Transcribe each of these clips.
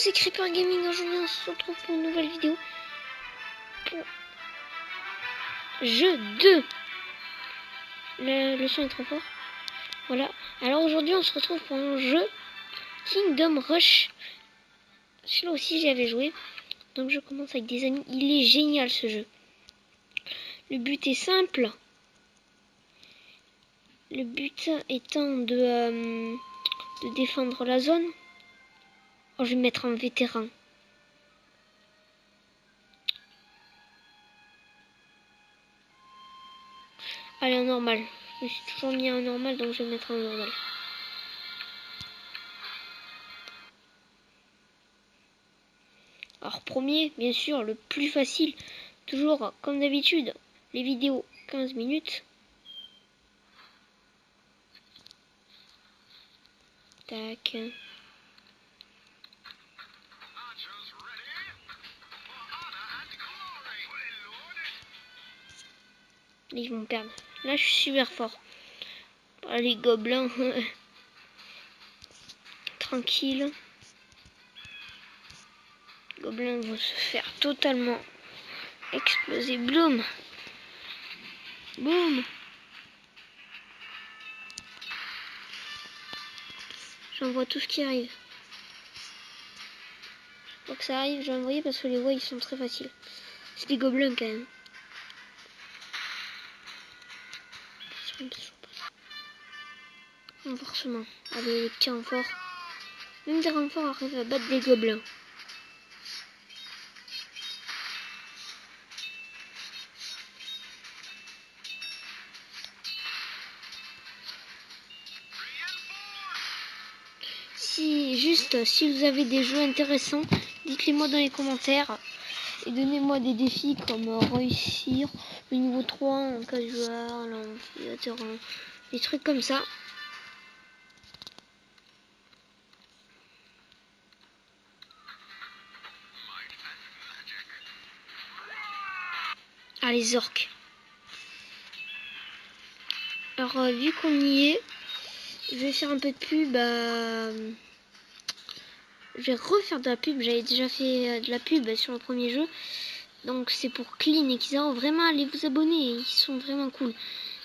c'est Creeper Gaming. Aujourd'hui on se retrouve pour une nouvelle vidéo pour jeu 2. Le son est trop fort. Voilà, alors aujourd'hui on se retrouve pour un jeu Kingdom Rush. Celui-là aussi j'y avais joué, donc je commence avec des amis. Il est génial ce jeu. Le but est simple. Le but étant de défendre la zone. Oh, je vais me mettre en vétéran. Allez, en normal. Je me suis toujours mis en normal, donc je vais mettre en normal. Alors premier, bien sûr, le plus facile. Toujours, comme d'habitude, les vidéos 15 minutes. Tac. Ils vont perdre. Là, je suis super fort. Ah, les gobelins. Tranquille. Les gobelins vont se faire totalement exploser. Bloom. Boum. J'envoie tout ce qui arrive. Faut que ça arrive, j'ai envoyé parce que les voies ils sont très faciles. C'est des gobelins quand même. Renforcement. Allez, les petits renforts. Même des renforts arrivent à battre des gobelins. Si vous avez des jeux intéressants, dites-les moi dans les commentaires. Et donnez-moi des défis comme réussir le niveau 3 en casual, en des trucs comme ça. Ah, les orques. Alors vu qu'on y est, je vais faire un peu de pub. Je vais refaire de la pub. J'avais déjà fait de la pub sur le premier jeu. Donc c'est pour Clean et Kizaru. Vraiment, allez vous abonner. Ils sont vraiment cool.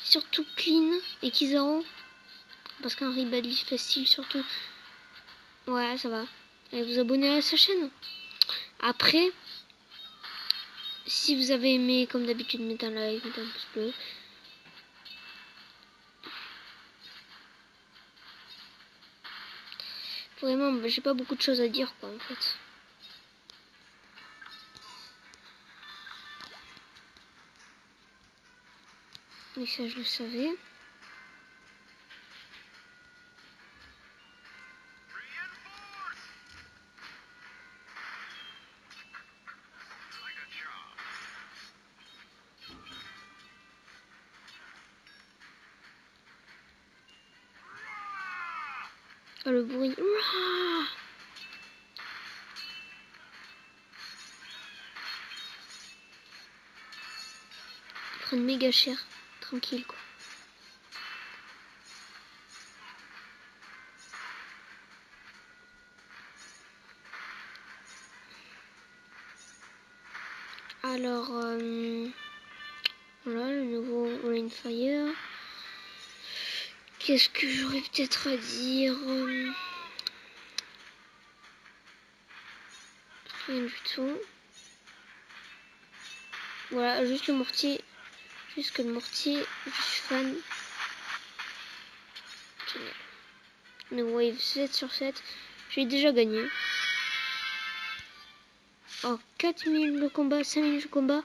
Surtout Clean et Kizaru. Parce qu'un Badly facile surtout. Ouais, ça va. Allez vous abonner à sa chaîne. Après, si vous avez aimé, comme d'habitude, mettez un like, mettez un pouce bleu. Vraiment, j'ai pas beaucoup de choses à dire, quoi, en fait. Et ça, je le savais. Oh, le bruit. Ouah, ils prennent méga cher. Tranquille, quoi. Alors, voilà, le nouveau Rainfire. Qu'est-ce que j'aurais peut-être à dire? Rien du tout. Voilà, juste le mortier. Juste que le mortier, je suis fan. Génial. Une wave 7 sur 7. J'ai déjà gagné. Oh, 4 minutes de combat, 5 minutes de combat.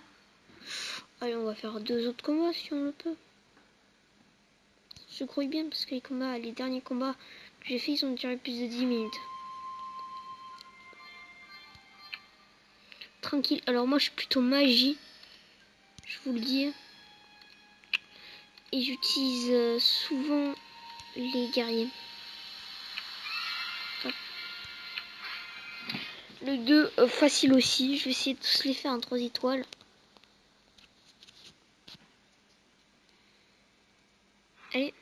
Allez, on va faire 2 autres combats si on le peut. Je crois bien parce que les derniers combats que j'ai fait, ils ont duré plus de 10 minutes. Tranquille. Alors moi, je suis plutôt magie. Je vous le dis. Et j'utilise souvent les guerriers. Hop. Le 2, facile aussi. Je vais essayer de tous les faire en 3 étoiles. Allez.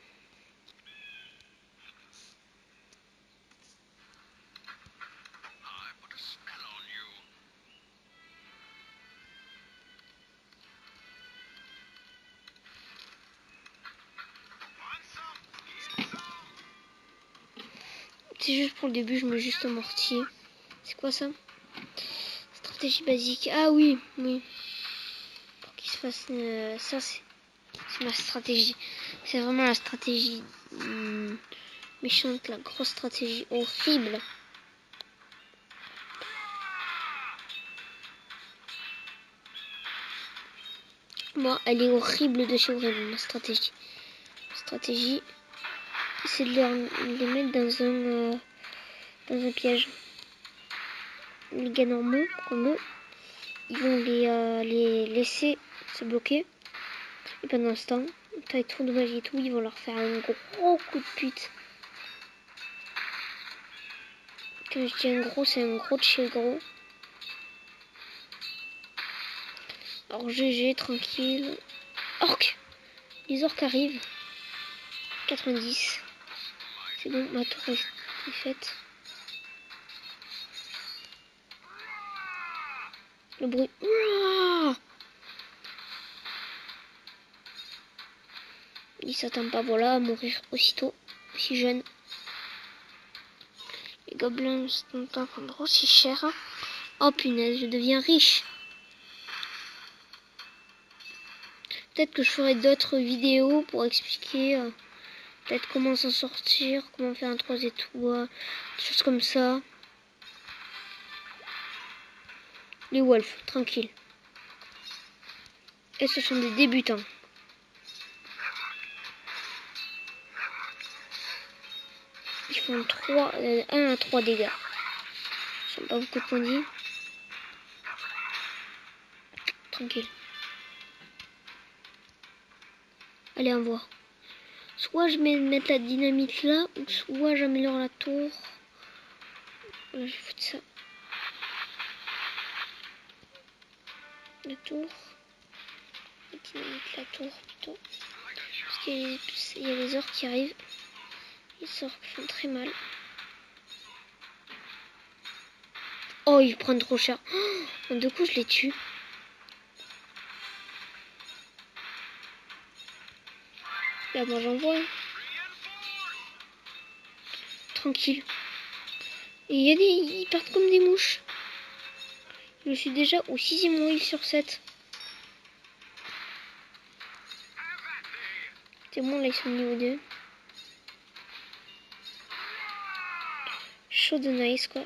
C'est juste pour le début, je mets juste un mortier. C'est quoi ça? Stratégie basique. Ah oui, oui. Pour qu'il se fasse... ça, c'est ma stratégie. C'est vraiment la stratégie méchante, la grosse stratégie horrible. Moi, elle est horrible de chez horrible, ma stratégie. Stratégie, c'est de les mettre dans un piège. Les gars normaux, comme eux, ils vont les laisser se bloquer. Et pendant ce temps, t'as les tours de magie et tout, ils vont leur faire un gros coup de pute. Quand je dis un gros, c'est un gros de chez gros. Alors GG, tranquille. Orc. Les orques arrivent. 90. C'est bon, ma tour est faite. Le bruit. Il s'attend pas, voilà, à mourir aussitôt, aussi jeune. Les gobelins sont pas prendre aussi cher. Oh punaise, je deviens riche. Peut-être que je ferai d'autres vidéos pour expliquer peut-être comment s'en sortir, comment faire un 3 étoiles, des choses comme ça. Les wolves, tranquille. Et ce sont des débutants. Ils font 1 à 3 dégâts. Ils n'ont pas beaucoup de points de vie. Tranquille. Allez, on voit. Soit je mets la dynamite là, ou soit j'améliore la tour. Voilà, je vais foutre ça. La tour. La dynamite, la tour plutôt. Parce qu'il y a les orques qui arrivent. Les orques font très mal. Oh, ils prennent trop cher. Oh, du coup, je les tue. Là, moi, j'en vois. Tranquille. Et il y a ils partent comme des mouches. Je suis déjà au 6e wave sur 7. C'est bon, là, ils sont niveau 2. Chaud de nice, quoi.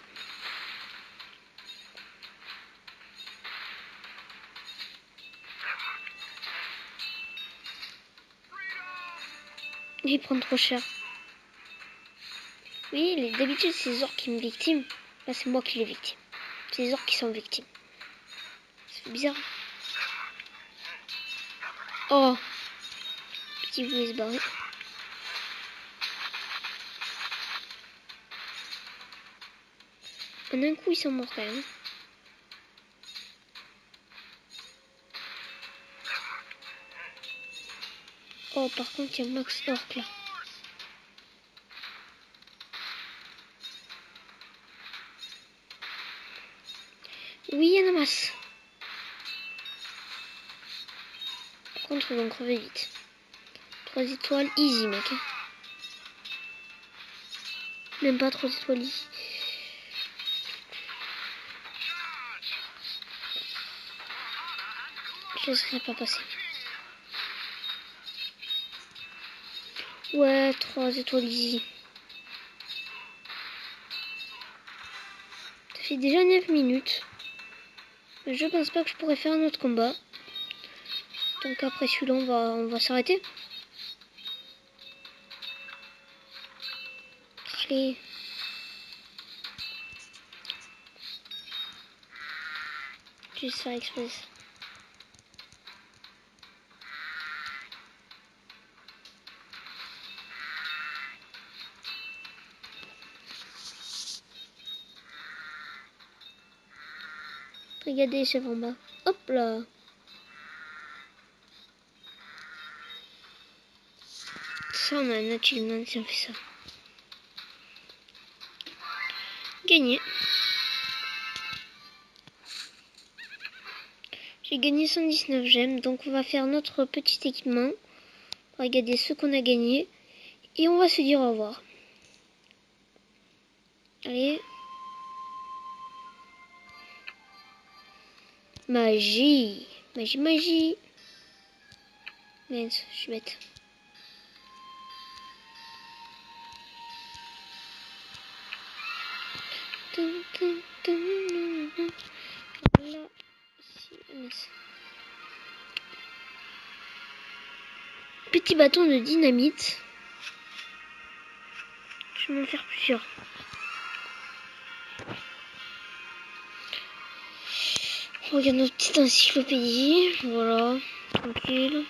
Ils prennent trop cher. Oui, d'habitude, c'est les orques qui me victiment. Là, c'est moi qui les victime. C'est les orques qui sont victimes. C'est bizarre. Oh, petit vous se barrer. En un coup, ils sont morts quand même. Oh, par contre, il y a Max Orc là. Oui, il y en a masse. Par contre, ils vont crever vite. 3 étoiles, easy, mec. Même pas 3 étoiles easy. Je laisserai pas passer. Ouais, 3 étoiles easy. Ça fait déjà 9 minutes. Je pense pas que je pourrais faire un autre combat. Donc après celui-là, on va s'arrêter. Allez. Je vais faire express. Regardez, chef en bas. Hop là. Ça, on a un achievement si on fait ça. Gagné. J'ai gagné 119 gemmes, donc on va faire notre petit équipement. On va regarder ce qu'on a gagné. Et on va se dire au revoir. Allez. Magie. Magie, magie. Mince, je suis bête. Là, mince. Petit bâton de dynamite. Je vais m'en faire plusieurs. On regarde notre petite encyclopédie. Voilà, tranquille.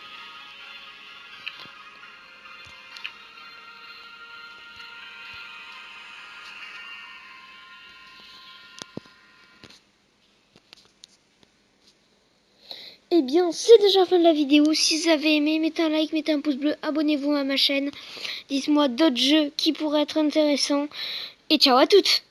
Eh bien, c'est déjà la fin de la vidéo. Si vous avez aimé, mettez un like, mettez un pouce bleu, abonnez-vous à ma chaîne. Dites-moi d'autres jeux qui pourraient être intéressants. Et ciao à toutes!